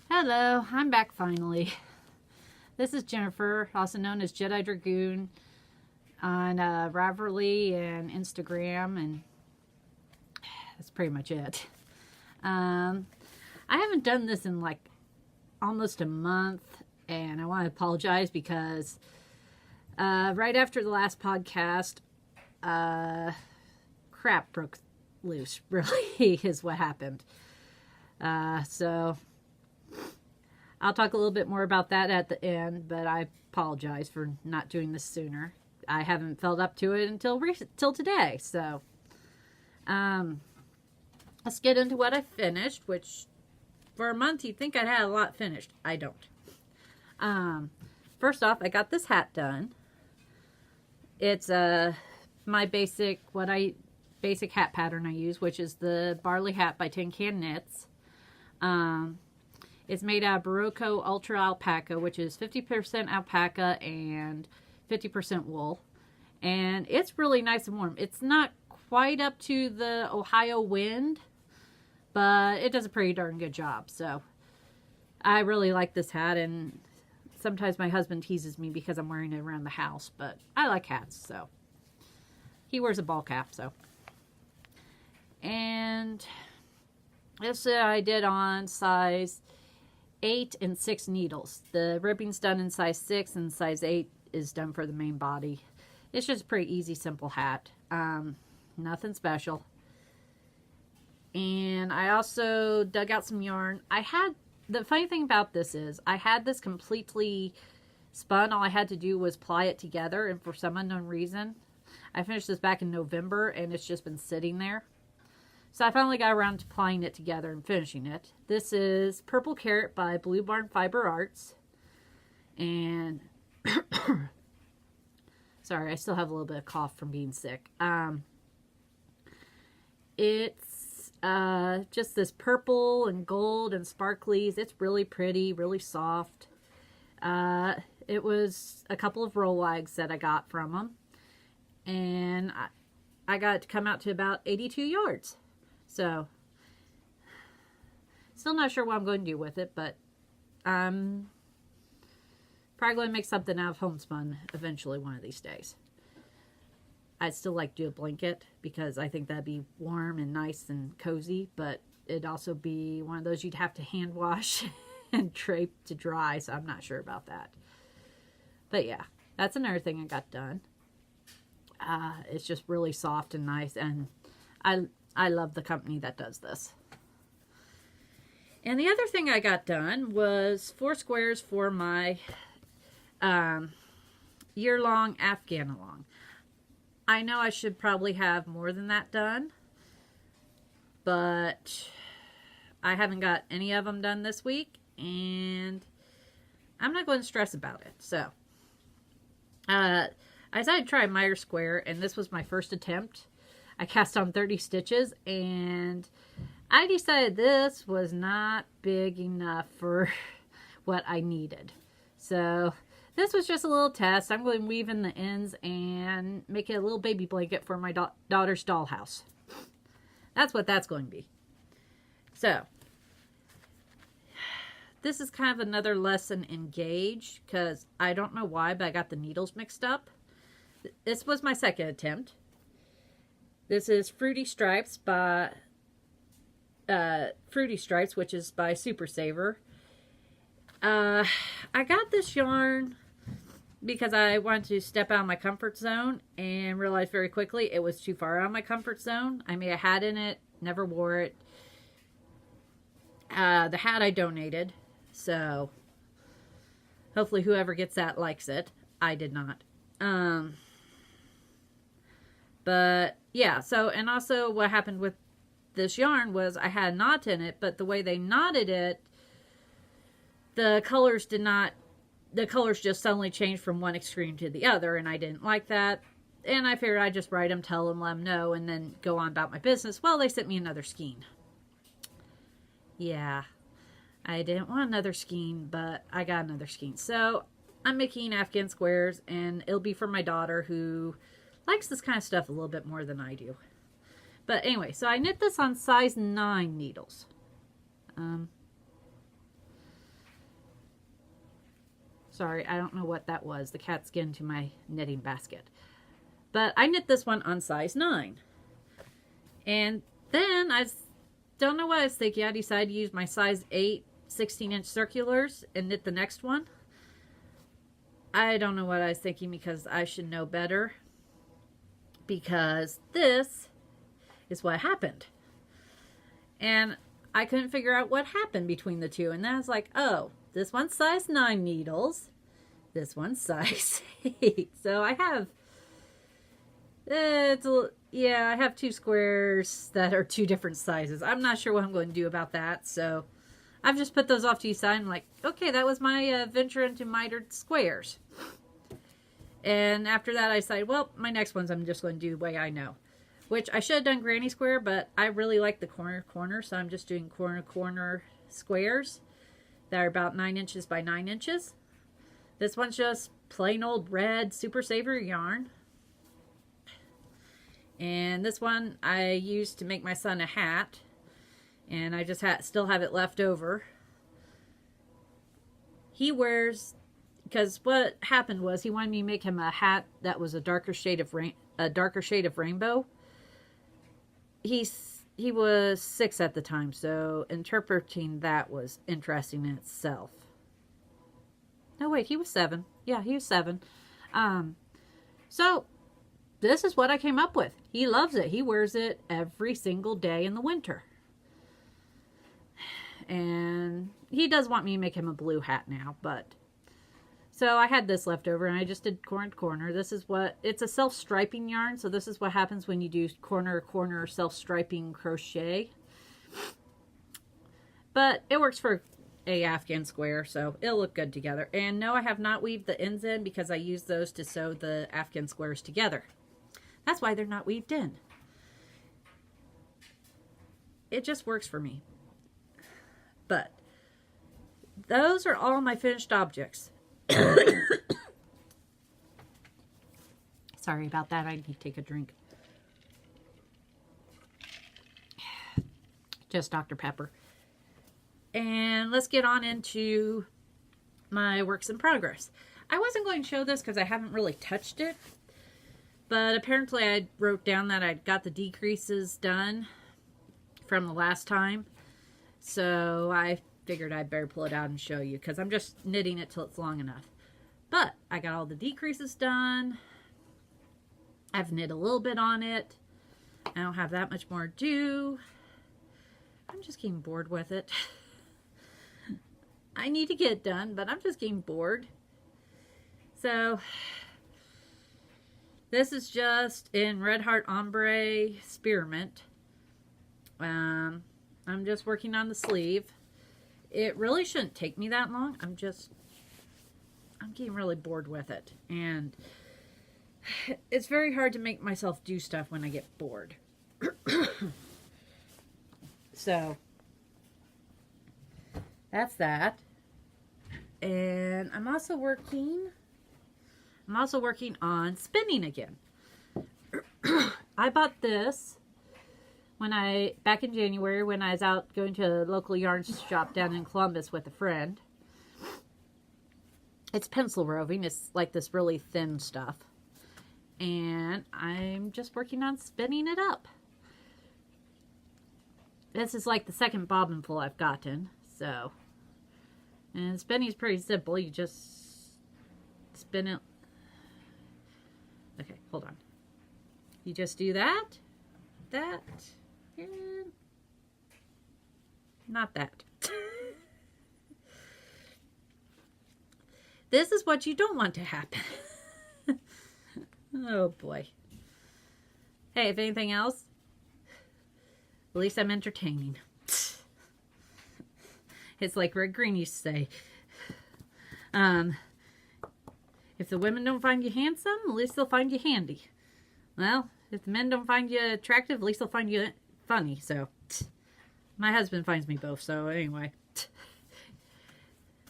Hello, I'm back finally. This is Jennifer, also known as Jedidragoon on Ravelry and Instagram, and that's pretty much it. I haven't done this in like almost a month, and I want to apologize because right after the last podcast, crap broke loose, really, is what happened. So I'll talk a little bit more about that at the end, but I apologize for not doing this sooner. I haven't felt up to it until today. So let's get into what I finished, which for a month you'd think I'd had a lot finished. I don't. First off, I got this hat done. It's my basic hat pattern I use, which is the Barley hat by Tin Can Knits. It's made out of Barocco Ultra Alpaca, which is 50% alpaca and 50% wool. And it's really nice and warm. It's not quite up to the Ohio wind, but it does a pretty darn good job. So I really like this hat, and sometimes my husband teases me because I'm wearing it around the house, but I like hats, so. He wears a ball cap, so. And this I did on size 8 and 6 needles. The ribbing's done in size 6 and size 8 is done for the main body. It's just a pretty easy, simple hat. Nothing special. And I also dug out some yarn. The funny thing about this is I had this completely spun. All I had to do was ply it together, and for some unknown reason, I finished this back in November, and it's just been sitting there. So I finally got around to plying it together and finishing it. This is Purple Carrot by Blue Barn Fiber Arts. And sorry, I still have a little bit of cough from being sick. It's just this purple and gold and sparklies. It's really pretty, really soft. It was a couple of roll wags that I got from them. And I got it to come out to about 82 yards. So, still not sure what I'm going to do with it, but I'm probably going to make something out of homespun eventually one of these days. I'd still like to do a blanket because I think that'd be warm and nice and cozy, but it'd also be one of those you'd have to hand wash and drape to dry, so I'm not sure about that. But yeah, that's another thing I got done. It's just really soft and nice, and I love the company that does this. And the other thing I got done was 4 squares for my year-long Afghan along. I know I should probably have more than that done, but I haven't got any of them done this week, and I'm not going to stress about it. So, I decided to try a miter square, and this was my first attempt. I cast on 30 stitches, and I decided this was not big enough for what I needed. So this was just a little test. I'm going to weave in the ends and make it a little baby blanket for my daughter's dollhouse. That's what that's going to be. So this is kind of another lesson in gauge, because I don't know why, but I got the needles mixed up. This was my second attempt. This is Fruity Stripes, which is by Super Saver. I got this yarn because I wanted to step out of my comfort zone and realized very quickly it was too far out of my comfort zone. I made a hat in it, never wore it. The hat I donated, so hopefully whoever gets that likes it. I did not. But yeah, so, and also what happened with this yarn was I had a knot in it, but the way they knotted it, the colors just suddenly changed from one extreme to the other, and I didn't like that. And I figured I'd just write them, tell them, let them know, and then go on about my business. Well, they sent me another skein. Yeah, I didn't want another skein, but I got another skein. So I'm making Afghan squares, and it'll be for my daughter, who likes this kind of stuff a little bit more than I do. But anyway, so I knit this on size 9 needles. Sorry, I don't know what that was. The cat's getting to my knitting basket. But I knit this one on size 9. And then I don't know what I was thinking. I decided to use my size 8 16-inch circulars and knit the next one. I don't know what I was thinking because I should know better. Because this is what happened. And I couldn't figure out what happened between the two. And then I was like, oh, this one's size 9 needles. This one's size 8. So I have, I have 2 squares that are 2 different sizes. I'm not sure what I'm going to do about that. So I've just put those off to the side. I'm like, okay, that was my venture into mitered squares. And after that, I decided, well, my next ones I'm just going to do the way I know. Which I should have done granny square, but I really like the corner, so I'm just doing corner squares that are about 9 inches by 9 inches. This one's just plain old red Super Saver yarn. And this one I used to make my son a hat. And I just still have it left over. He wears, because what happened was he wanted me to make him a hat that was a darker shade of rainbow. He was 6 at the time, so interpreting that was interesting in itself. No, wait, he was 7. Yeah, he was 7. So this is what I came up with. He loves it. He wears it every single day in the winter. And he does want me to make him a blue hat now, but so I had this left over and I just did corner. This is what, it's a self-striping yarn. So this is what happens when you do corner self-striping crochet. But it works for a Afghan square, so it'll look good together. And no, I have not weaved the ends in because I use those to sew the Afghan squares together. That's why they're not weaved in. It just works for me. But those are all my finished objects. Sorry about that. I need to take a drink. Just Dr. Pepper. And let's get on into my works in progress. I wasn't going to show this because I haven't really touched it. But apparently I wrote down that I got the decreases done from the last time. So I figured I'd better pull it out and show you because I'm just knitting it till it's long enough. But I got all the decreases done. I've knit a little bit on it. I don't have that much more to do. I'm just getting bored with it. I need to get it done, but I'm just getting bored. So this is just in Red Heart Ombre Spearmint. I'm just working on the sleeve. It really shouldn't take me that long. I'm getting really bored with it. And it's very hard to make myself do stuff when I get bored. So that's that. And I'm also working on spinning again. I bought this back in January when I was out going to a local yarn shop down in Columbus with a friend. It's pencil roving. It's like this really thin stuff. And I'm just working on spinning it up. This is like the second bobbin pull I've gotten. So, and spinning is pretty simple. You just spin it. Okay, hold on. You just do that, and not that. This is what you don't want to happen. Oh boy. Hey, if anything else, at least I'm entertaining. It's like Red Green used to say. If the women don't find you handsome, at least they'll find you handy. Well, if the men don't find you attractive, at least they'll find you funny. So, my husband finds me both. So, anyway.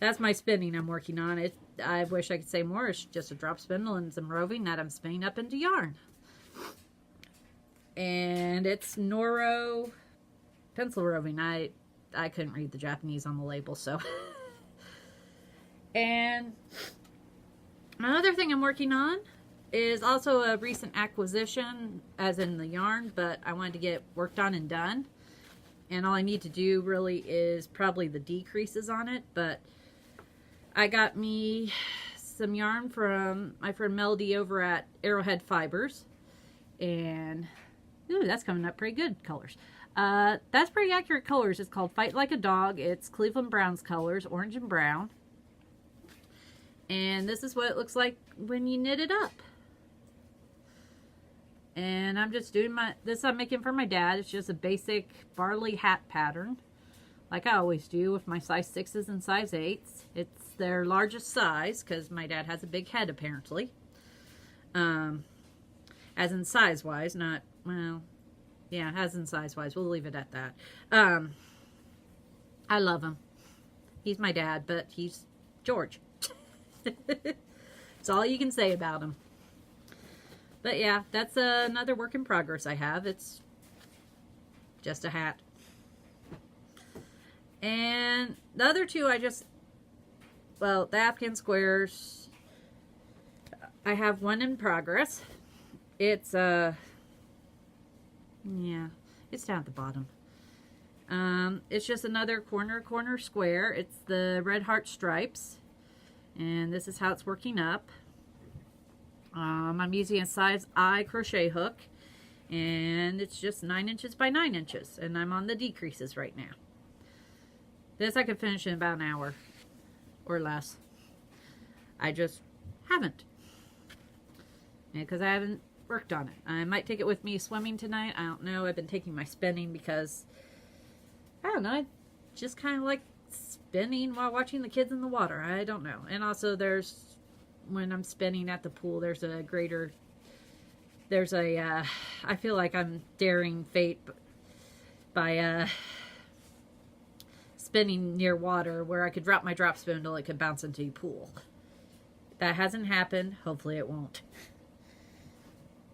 That's my spinning I'm working on. I wish I could say more. It's just a drop spindle and some roving that I'm spinning up into yarn. And it's Noro pencil roving. I couldn't read the Japanese on the label, so. And another thing I'm working on is also a recent acquisition, as in the yarn, but I wanted to get worked on and done. And all I need to do really is probably the decreases on it, but I got me some yarn from my friend Melody over at Arrowhead Fibers, and ooh, that's coming up pretty good colors. That's pretty accurate colors. It's called Fight Like a Dog. It's Cleveland Brown's colors, orange and brown. And this is what it looks like when you knit it up. And I'm just doing this I'm making for my dad. It's just a basic Barley hat pattern, like I always do with my size 6s and size 8s. It's their largest size because my dad has a big head apparently. As in size-wise, not, well, yeah, as in size-wise. We'll leave it at that. I love him. He's my dad, but he's George. That's all you can say about him. But yeah, that's another work in progress I have. It's just a hat. And the other two well, the Afghan squares, I have one in progress. It's, yeah, it's down at the bottom. It's just another corner square. It's the red heart stripes. And this is how it's working up. I'm using a size I crochet hook, and it's just 9 inches by 9 inches, and I'm on the decreases right now. This I could finish in about an hour or less. I just haven't, because I haven't worked on it. I might take it with me swimming tonight. I don't know. I've been taking my spinning because, I don't know, I just kind of like spinning while watching the kids in the water. I don't know. And also when I'm spinning at the pool, I feel like I'm daring fate by spinning near water where I could drop my drop spoon until it could bounce into the pool. That hasn't happened. Hopefully it won't.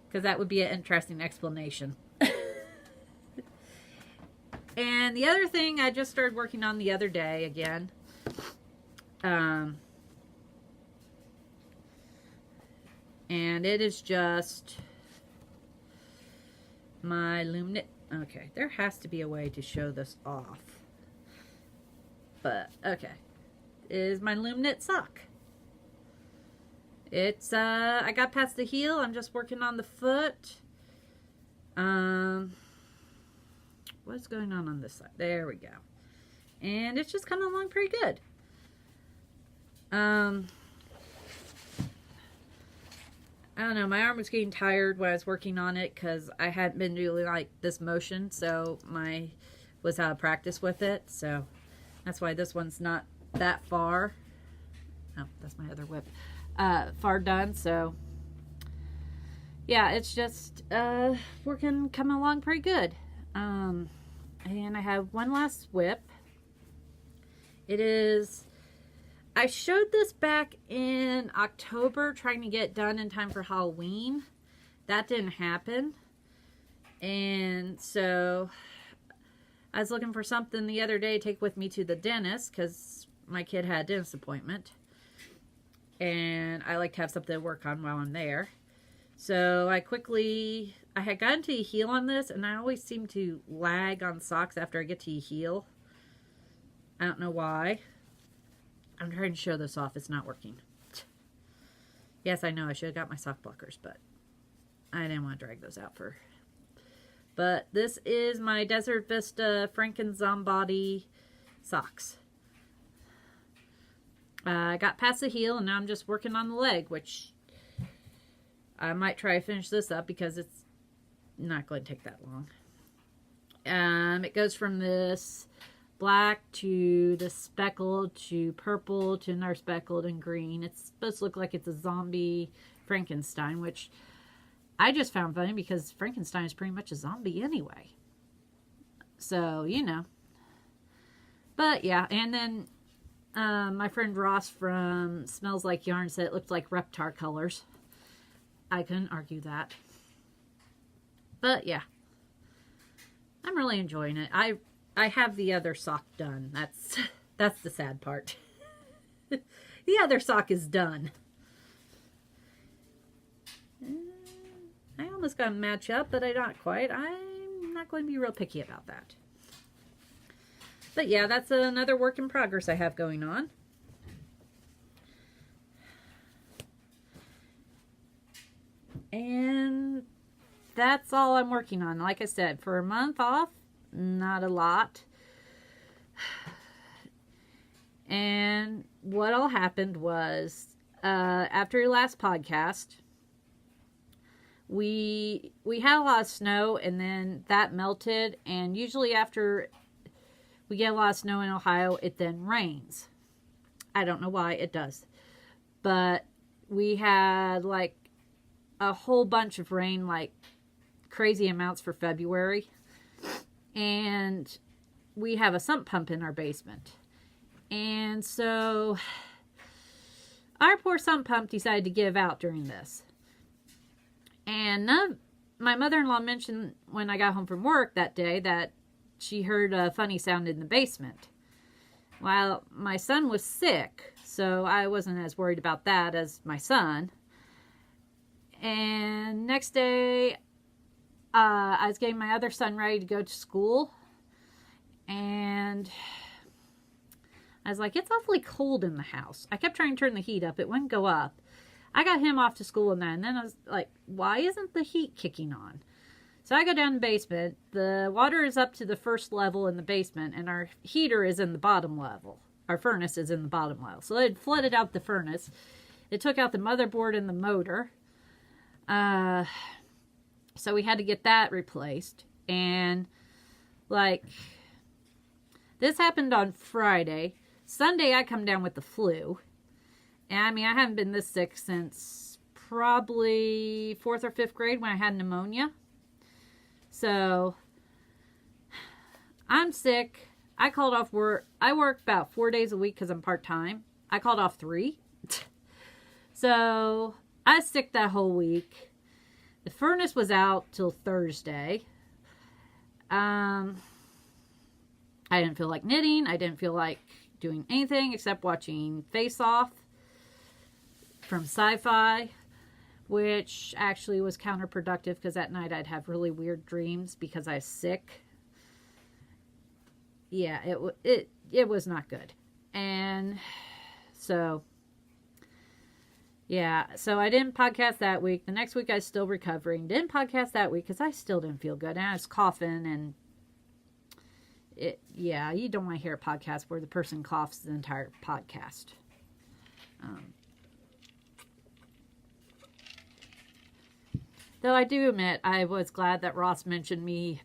Because that would be an interesting explanation. And the other thing I just started working on the other day again. And it is just my loom knit. Okay, there has to be a way to show this off. But, okay. It is my loom knit sock. It's, I got past the heel. I'm just working on the foot. What's going on this side? There we go. And it's just coming along pretty good. I don't know, my arm was getting tired when I was working on it because I hadn't been doing like this motion, so was out of practice with it, so that's why this one's not that far. Oh, that's my other whip. Far done, so yeah, it's just coming along pretty good. And I have one last whip. I showed this back in October, trying to get done in time for Halloween. That didn't happen. And so I was looking for something the other day to take with me to the dentist because my kid had a dentist appointment. And I like to have something to work on while I'm there. So I had gotten to a heel on this, and I always seem to lag on socks after I get to a heel. I don't know why. I'm trying to show this off. It's not working. Yes, I know. I should have got my sock blockers, but I didn't want to drag those out for. But this is my Desert Vista Franken-Zombody socks. I got past the heel, and now I'm just working on the leg, which I might try to finish this up because it's not going to take that long. It goes from this black to the speckled to purple to another speckled and green. It's supposed to look like it's a zombie Frankenstein, which I just found funny because Frankenstein is pretty much a zombie anyway. So, you know. But yeah, and then my friend Ross from Smells Like Yarn said it looked like Reptar colors. I couldn't argue that. But yeah, I'm really enjoying it. I have the other sock done. That's the sad part. The The other sock is done. I almost got to match up, but I not quite. I'm not going to be real picky about that. But yeah, that's another work in progress I have going on. And that's all I'm working on. Like I said, for a month off, not a lot. And what all happened was, after your last podcast, we had a lot of snow, and then that melted. And usually after we get a lot of snow in Ohio, it then rains. I don't know why it does. But we had like a whole bunch of rain, like crazy amounts for February. And we have a sump pump in our basement. And so our poor sump pump decided to give out during this. And my mother-in-law mentioned when I got home from work that day that she heard a funny sound in the basement. Well, my son was sick, so I wasn't as worried about that as my son. And next day, I was getting my other son ready to go to school. And I was like, it's awfully cold in the house. I kept trying to turn the heat up. It wouldn't go up. I got him off to school and then I was like, why isn't the heat kicking on? So I go down the basement. The water is up to the first level in the basement, and our heater is in the bottom level. Our furnace is in the bottom level. So it flooded out the furnace. It took out the motherboard and the motor. So we had to get that replaced. And like, this happened on Friday. Sunday I come down with the flu. And I mean, I haven't been this sick since probably 4th or 5th grade when I had pneumonia. So I'm sick. I called off work. I work about 4 days a week because I'm part-time. I called off 3. So I was sick that whole week. The furnace was out till Thursday. I didn't feel like knitting. I didn't feel like doing anything except watching Face Off from Sci-Fi, which actually was counterproductive because at night I'd have really weird dreams because I was sick. Yeah, it was not good. And so, yeah, so I didn't podcast that week. The next week I was still recovering. Didn't podcast that week because I still didn't feel good. And I was coughing and yeah, you don't want to hear a podcast where the person coughs the entire podcast. Though I do admit, I was glad that Ross mentioned me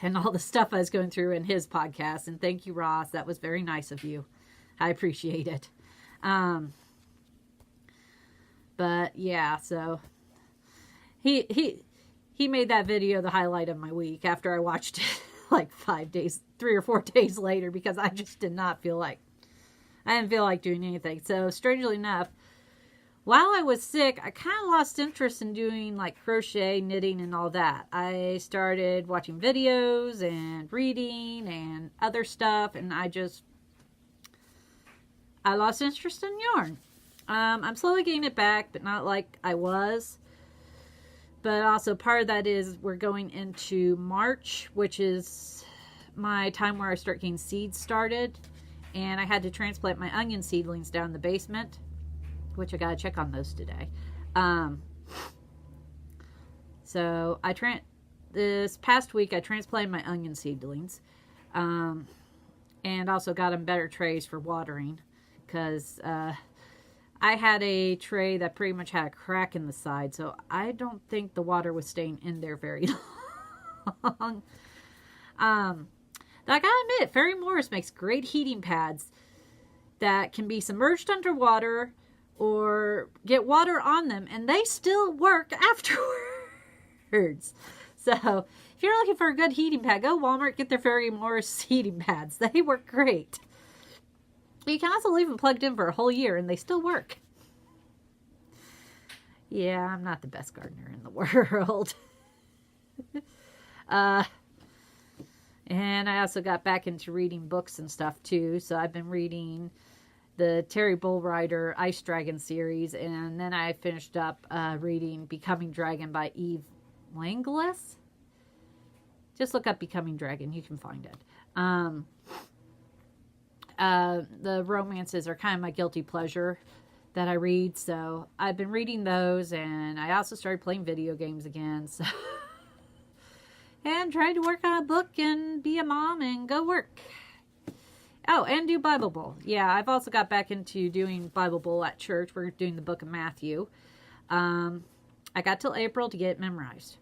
and all the stuff I was going through in his podcast. And thank you, Ross. That was very nice of you. I appreciate it. But yeah, so he made that video the highlight of my week after I watched it like 3 or 4 days later, because I just did not feel like, I didn't feel like doing anything. So strangely enough, while I was sick, I kind of lost interest in doing like crochet, knitting, and all that. I started watching videos and reading and other stuff, and I lost interest in yarn. I'm slowly getting it back, but not like I was. But also part of that is we're going into March, which is my time where I start getting seeds started. And I had to transplant my onion seedlings down in the basement, which I got to check on those today. So this past week I transplanted my onion seedlings, and also got them better trays for watering, because I had a tray that pretty much had a crack in the side, so I don't think the water was staying in there very long. I gotta admit, Fairy Morris makes great heating pads that can be submerged underwater or get water on them, and they still work afterwards. So if you're looking for a good heating pad, go Walmart, get their Fairy Morris heating pads. They work great. You can also leave them plugged in for a whole year and they still work. Yeah, I'm not the best gardener in the world. And I also got back into reading books and stuff too. So I've been reading the Terry Bullrider Ice Dragon series, and then I finished up reading Becoming Dragon by Eve Langlis. Just look up Becoming Dragon. You can find it. The romances are kind of my guilty pleasure that I read. So I've been reading those, and I also started playing video games again. So and trying to work on a book and be a mom and go work. Oh, and do Bible Bowl. Yeah, I've also got back into doing Bible Bowl at church. We're doing the book of Matthew. I got till April to get it memorized.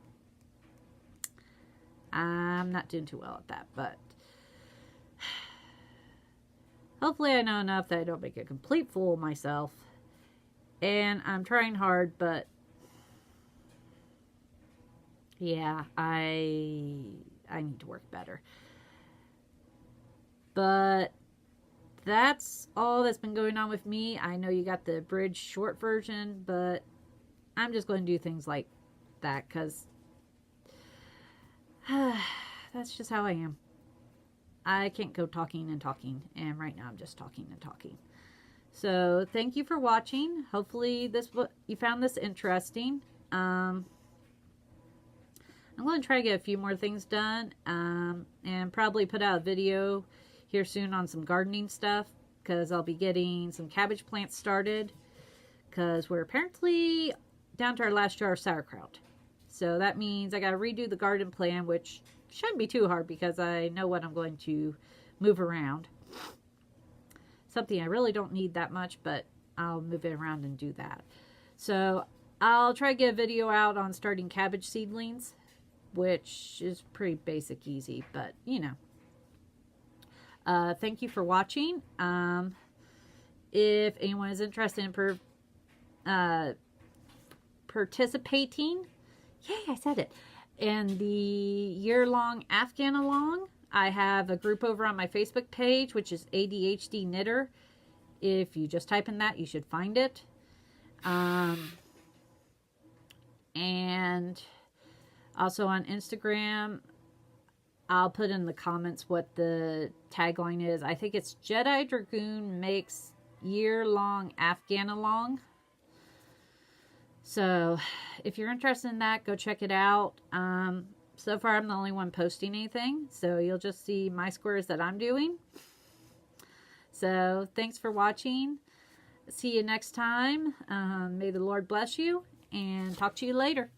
I'm not doing too well at that, but hopefully I know enough that I don't make a complete fool of myself. And I'm trying hard, but yeah, I need to work better. But that's all that's been going on with me. I know you got the abridged short version, but I'm just going to do things like that because that's just how I am. I can't go talking and talking, and right now I'm just talking and talking. So thank you for watching. Hopefully you found this interesting. I'm going to try to get a few more things done, and probably put out a video here soon on some gardening stuff, because I'll be getting some cabbage plants started, because we're apparently down to our last jar of sauerkraut. So that means I got to redo the garden plan, which shouldn't be too hard because I know what I'm going to move around. Something I really don't need that much, but I'll move it around and do that. So I'll try to get a video out on starting cabbage seedlings, which is pretty basic, easy, but you know. Thank you for watching. If anyone is interested in participating, yay, I said it, in the year-long Afghan Along, I have a group over on my Facebook page, which is ADHD Knitter. If you just type in that, you should find it. And also on Instagram, I'll put in the comments what the tagline is. I think it's Jedidragoon Makes year-long Afghan Along. So if you're interested in that, go check it out. So far, I'm the only one posting anything, so you'll just see my squares that I'm doing. So thanks for watching. See you next time. May the Lord bless you, and talk to you later.